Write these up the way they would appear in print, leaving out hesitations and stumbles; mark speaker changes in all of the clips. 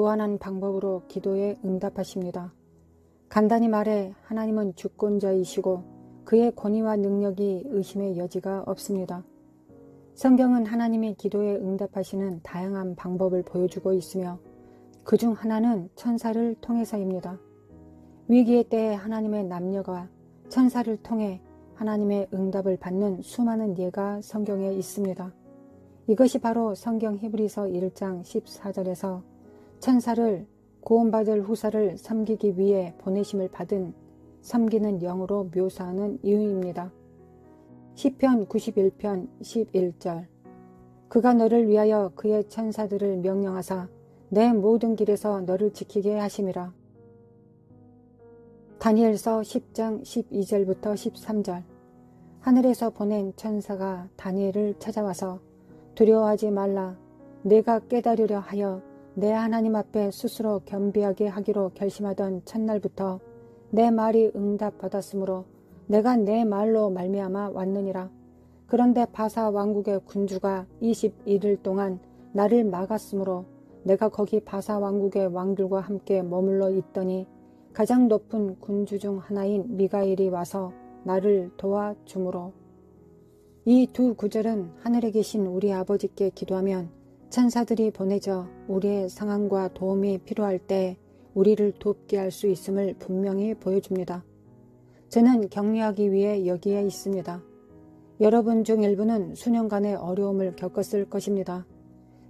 Speaker 1: 무한한 방법으로 기도에 응답하십니다. 간단히 말해 하나님은 주권자이시고 그의 권위와 능력이 의심의 여지가 없습니다. 성경은 하나님이 기도에 응답하시는 다양한 방법을 보여주고 있으며 그중 하나는 천사를 통해서입니다. 위기의 때에 하나님의 남녀가 천사를 통해 하나님의 응답을 받는 수많은 예가 성경에 있습니다. 이것이 바로 성경 히브리서 1장 14절에서 천사를 구원받을 후사를 섬기기 위해 보내심을 받은 섬기는 영으로 묘사하는 이유입니다. 시편 91편 11절 그가 너를 위하여 그의 천사들을 명령하사 내 모든 길에서 너를 지키게 하심이라. 다니엘서 10장 12절부터 13절 하늘에서 보낸 천사가 다니엘을 찾아와서 두려워하지 말라. 내가 깨달으려 하여 내 하나님 앞에 스스로 겸비하게 하기로 결심하던 첫날부터 내 말이 응답받았으므로 내가 내 말로 말미암아 왔느니라. 그런데 바사 왕국의 군주가 21일 동안 나를 막았으므로 내가 거기 바사 왕국의 왕들과 함께 머물러 있더니 가장 높은 군주 중 하나인 미가엘이 와서 나를 도와주므로. 이 두 구절은 하늘에 계신 우리 아버지께 기도하면 천사들이 보내져 우리의 상황과 도움이 필요할 때 우리를 돕게 할 수 있음을 분명히 보여줍니다. 저는 격려하기 위해 여기에 있습니다. 여러분 중 일부는 수년간의 어려움을 겪었을 것입니다.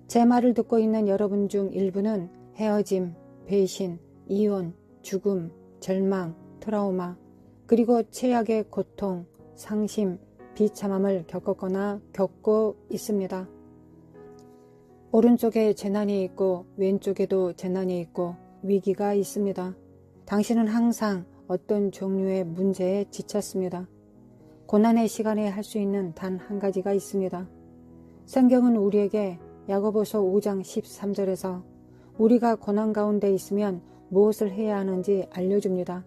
Speaker 1: 제 말을 듣고 있는 여러분 중 일부는 헤어짐, 배신, 이혼, 죽음, 절망, 트라우마, 그리고 최악의 고통, 상심, 비참함을 겪었거나 겪고 있습니다. 오른쪽에 재난이 있고 왼쪽에도 재난이 있고 위기가 있습니다. 당신은 항상 어떤 종류의 문제에 지쳤습니다. 고난의 시간에 할 수 있는 단 한 가지가 있습니다. 성경은 우리에게 야고보서 5장 13절에서 우리가 고난 가운데 있으면 무엇을 해야 하는지 알려줍니다.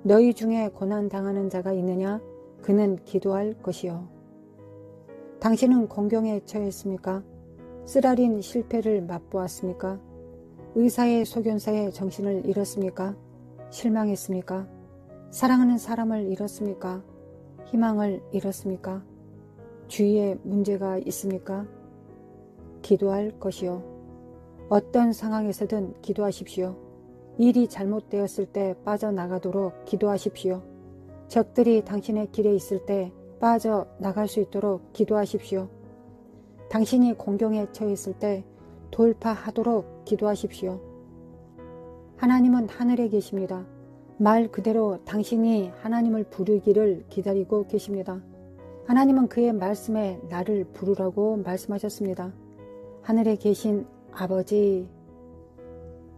Speaker 1: 너희 중에 고난 당하는 자가 있느냐? 그는 기도할 것이요. 당신은 공경에 처했습니까? 쓰라린 실패를 맛보았습니까? 의사의 소견사에 정신을 잃었습니까? 실망했습니까? 사랑하는 사람을 잃었습니까? 희망을 잃었습니까? 주위에 문제가 있습니까? 기도할 것이요. 어떤 상황에서든 기도하십시오. 일이 잘못되었을 때 빠져나가도록 기도하십시오. 적들이 당신의 길에 있을 때 빠져나갈 수 있도록 기도하십시오. 당신이 공경에 처했을 때 돌파하도록 기도하십시오. 하나님은 하늘에 계십니다. 말 그대로 당신이 하나님을 부르기를 기다리고 계십니다. 하나님은 그의 말씀에 나를 부르라고 말씀하셨습니다. 하늘에 계신 아버지,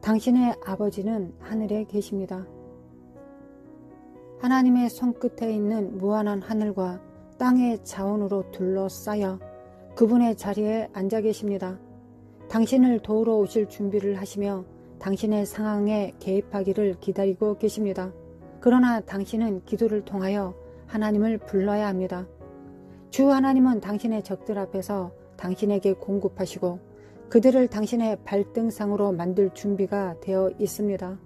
Speaker 1: 당신의 아버지는 하늘에 계십니다. 하나님의 손끝에 있는 무한한 하늘과 땅의 자원으로 둘러싸여 그분의 자리에 앉아 계십니다. 당신을 도우러 오실 준비를 하시며 당신의 상황에 개입하기를 기다리고 계십니다. 그러나 당신은 기도를 통하여 하나님을 불러야 합니다. 주 하나님은 당신의 적들 앞에서 당신에게 공급하시고 그들을 당신의 발등상으로 만들 준비가 되어 있습니다.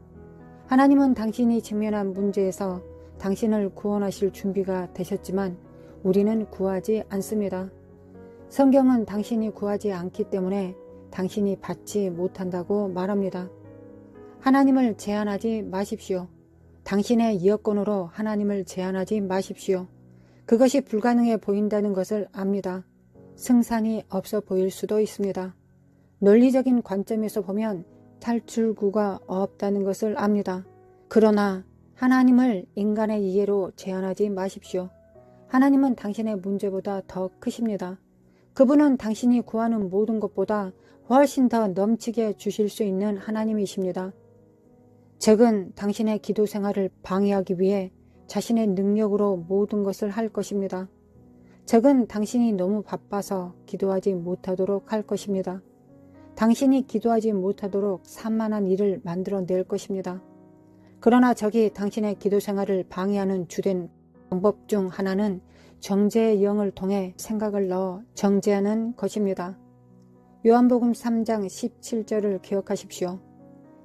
Speaker 1: 하나님은 당신이 직면한 문제에서 당신을 구원하실 준비가 되셨지만 우리는 구하지 않습니다. 성경은 당신이 구하지 않기 때문에 당신이 받지 못한다고 말합니다. 하나님을 제한하지 마십시오. 당신의 여건으로 하나님을 제한하지 마십시오. 그것이 불가능해 보인다는 것을 압니다. 승산이 없어 보일 수도 있습니다. 논리적인 관점에서 보면 탈출구가 없다는 것을 압니다. 그러나 하나님을 인간의 이해로 제한하지 마십시오. 하나님은 당신의 문제보다 더 크십니다. 그분은 당신이 구하는 모든 것보다 훨씬 더 넘치게 주실 수 있는 하나님이십니다. 적은 당신의 기도 생활을 방해하기 위해 자신의 능력으로 모든 것을 할 것입니다. 적은 당신이 너무 바빠서 기도하지 못하도록 할 것입니다. 당신이 기도하지 못하도록 산만한 일을 만들어낼 것입니다. 그러나 적이 당신의 기도 생활을 방해하는 주된 방법 중 하나는 정죄의 영을 통해 생각을 넣어 정죄하는 것입니다. 요한복음 3장 17절을 기억하십시오.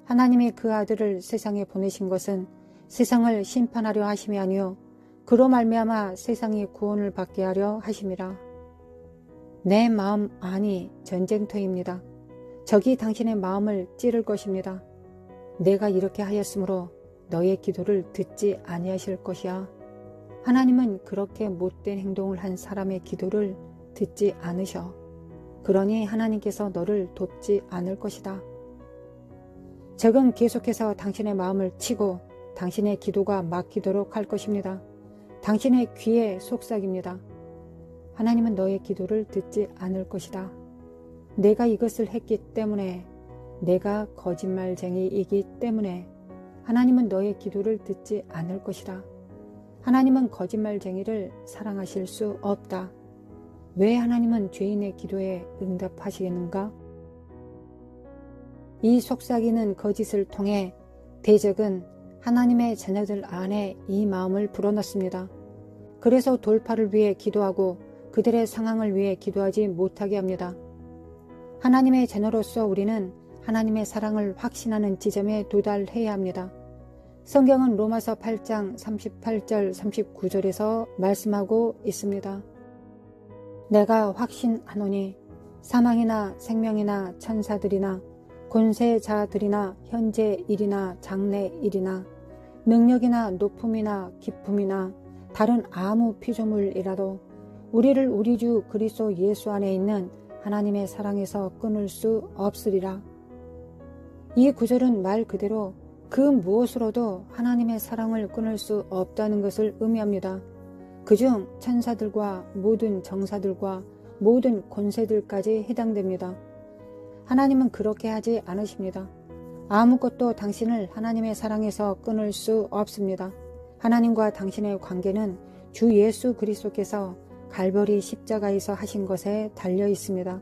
Speaker 1: 하나님이 그 아들을 세상에 보내신 것은 세상을 심판하려 하심이 아니요 그로 말미암아 세상이 구원을 받게 하려 하심이라. 내 마음 안이 전쟁터입니다. 적이 당신의 마음을 찌를 것입니다. 내가 이렇게 하였으므로 너의 기도를 듣지 아니하실 것이야. 하나님은 그렇게 못된 행동을 한 사람의 기도를 듣지 않으셔. 그러니 하나님께서 너를 돕지 않을 것이다. 적은 계속해서 당신의 마음을 치고 당신의 기도가 막히도록 할 것입니다. 당신의 귀에 속삭입니다. 하나님은 너의 기도를 듣지 않을 것이다. 내가 이것을 했기 때문에, 내가 거짓말쟁이이기 때문에 하나님은 너의 기도를 듣지 않을 것이다. 하나님은 거짓말쟁이를 사랑하실 수 없다. 왜 하나님은 죄인의 기도에 응답하시겠는가? 이 속삭이는 거짓을 통해 대적은 하나님의 자녀들 안에 이 마음을 불어넣습니다. 그래서 돌파를 위해 기도하고 그들의 상황을 위해 기도하지 못하게 합니다. 하나님의 자녀로서 우리는 하나님의 사랑을 확신하는 지점에 도달해야 합니다. 성경은 로마서 8장 38절 39절에서 말씀하고 있습니다. 내가 확신하노니 사망이나 생명이나 천사들이나 권세자들이나 현재 일이나 장래 일이나 능력이나 높음이나 기쁨이나 다른 아무 피조물이라도 우리를 우리 주 그리스도 예수 안에 있는 하나님의 사랑에서 끊을 수 없으리라. 이 구절은 말 그대로 그 무엇으로도 하나님의 사랑을 끊을 수 없다는 것을 의미합니다. 그중 천사들과 모든 정사들과 모든 권세들까지 해당됩니다. 하나님은 그렇게 하지 않으십니다. 아무것도 당신을 하나님의 사랑에서 끊을 수 없습니다. 하나님과 당신의 관계는 주 예수 그리스도께서 갈보리 십자가에서 하신 것에 달려 있습니다.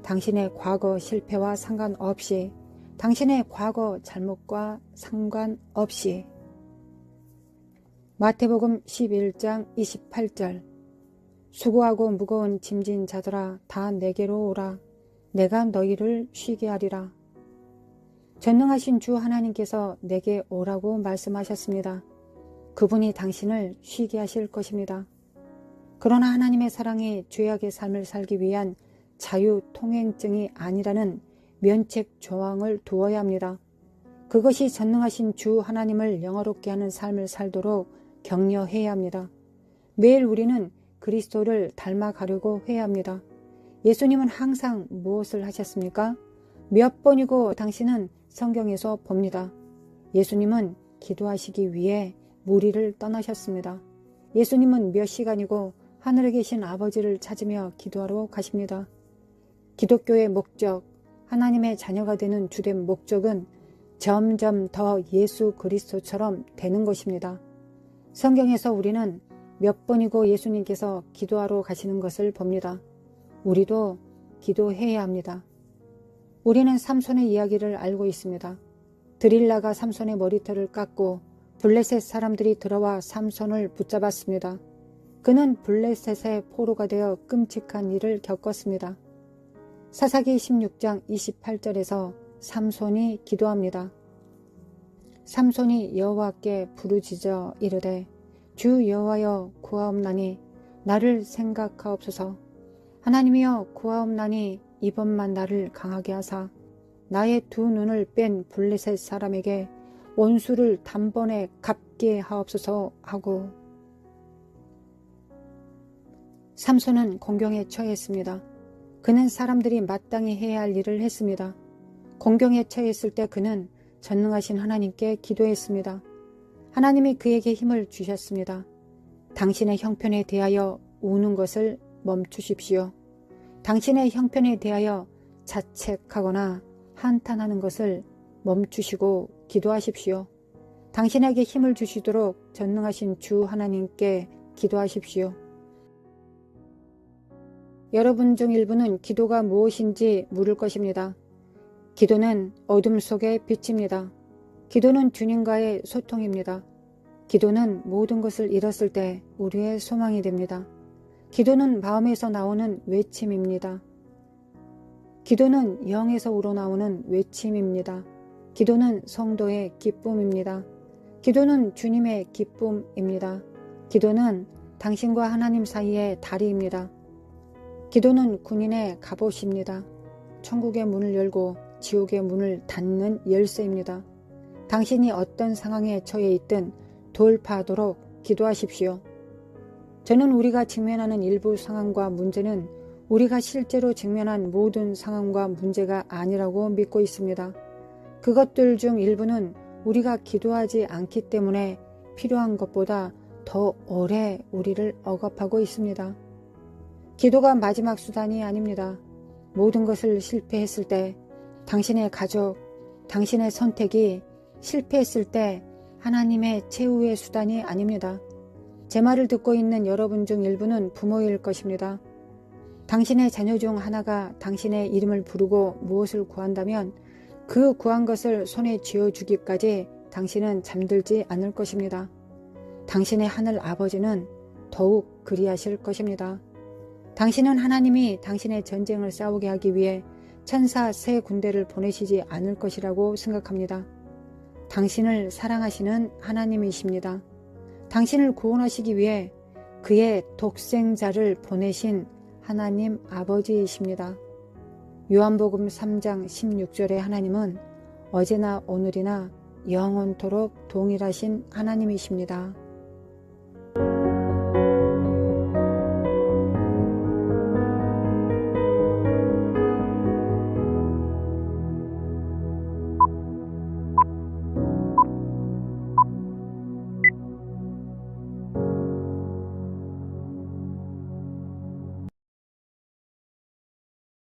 Speaker 1: 당신의 과거 실패와 상관없이, 당신의 과거 잘못과 상관없이. 마태복음 11장 28절 수고하고 무거운 짐진 자들아 다 내게로 오라. 내가 너희를 쉬게 하리라. 전능하신 주 하나님께서 내게 오라고 말씀하셨습니다. 그분이 당신을 쉬게 하실 것입니다. 그러나 하나님의 사랑이 죄악의 삶을 살기 위한 자유통행증이 아니라는 면책 조항을 두어야 합니다. 그것이 전능하신 주 하나님을 영화롭게 하는 삶을 살도록 격려해야 합니다. 매일 우리는 그리스도를 닮아가려고 해야 합니다. 예수님은 항상 무엇을 하셨습니까? 몇 번이고 당신은 성경에서 봅니다. 예수님은 기도하시기 위해 무리를 떠나셨습니다. 예수님은 몇 시간이고 하늘에 계신 아버지를 찾으며 기도하러 가십니다. 기독교의 목적, 하나님의 자녀가 되는 주된 목적은 점점 더 예수 그리스도처럼 되는 것입니다. 성경에서 우리는 몇 번이고 예수님께서 기도하러 가시는 것을 봅니다. 우리도 기도해야 합니다. 우리는 삼손의 이야기를 알고 있습니다. 드릴라가 삼손의 머리털을 깎고 블레셋 사람들이 들어와 삼손을 붙잡았습니다. 그는 블레셋의 포로가 되어 끔찍한 일을 겪었습니다. 사사기 16장 28절에서 삼손이 기도합니다. 삼손이 여호와께 부르짖어 이르되 주 여호와여 구하옵나니 나를 생각하옵소서. 하나님이여 구하옵나니 이번만 나를 강하게 하사 나의 두 눈을 뺀 블레셋 사람에게 원수를 단번에 갚게 하옵소서 하고 삼손은 공경에 처했습니다. 그는 사람들이 마땅히 해야 할 일을 했습니다. 공경에 처했을 때 그는 전능하신 하나님께 기도했습니다. 하나님이 그에게 힘을 주셨습니다. 당신의 형편에 대하여 우는 것을 멈추십시오. 당신의 형편에 대하여 자책하거나 한탄하는 것을 멈추시고 기도하십시오. 당신에게 힘을 주시도록 전능하신 주 하나님께 기도하십시오. 여러분 중 일부는 기도가 무엇인지 물을 것입니다. 기도는 어둠 속의 빛입니다. 기도는 주님과의 소통입니다. 기도는 모든 것을 잃었을 때 우리의 소망이 됩니다. 기도는 마음에서 나오는 외침입니다. 기도는 영에서 우러나오는 외침입니다. 기도는 성도의 기쁨입니다. 기도는 주님의 기쁨입니다. 기도는 당신과 하나님 사이의 다리입니다. 기도는 군인의 갑옷입니다. 천국의 문을 열고 지옥의 문을 닫는 열쇠입니다. 당신이 어떤 상황에 처해 있든 돌파하도록 기도하십시오. 저는 우리가 직면하는 일부 상황과 문제는 우리가 실제로 직면한 모든 상황과 문제가 아니라고 믿고 있습니다. 그것들 중 일부는 우리가 기도하지 않기 때문에 필요한 것보다 더 오래 우리를 억압하고 있습니다. 기도가 마지막 수단이 아닙니다. 모든 것을 실패했을 때, 당신의 가족, 당신의 선택이 실패했을 때 하나님의 최후의 수단이 아닙니다. 제 말을 듣고 있는 여러분 중 일부는 부모일 것입니다. 당신의 자녀 중 하나가 당신의 이름을 부르고 무엇을 구한다면 그 구한 것을 손에 쥐어주기까지 당신은 잠들지 않을 것입니다. 당신의 하늘 아버지는 더욱 그리하실 것입니다. 당신은 하나님이 당신의 전쟁을 싸우게 하기 위해 천사 3군데를 보내시지 않을 것이라고 생각합니다. 당신을 사랑하시는 하나님이십니다. 당신을 구원하시기 위해 그의 독생자를 보내신 하나님 아버지이십니다. 요한복음 3장 16절에 하나님은 어제나 오늘이나 영원토록 동일하신 하나님이십니다.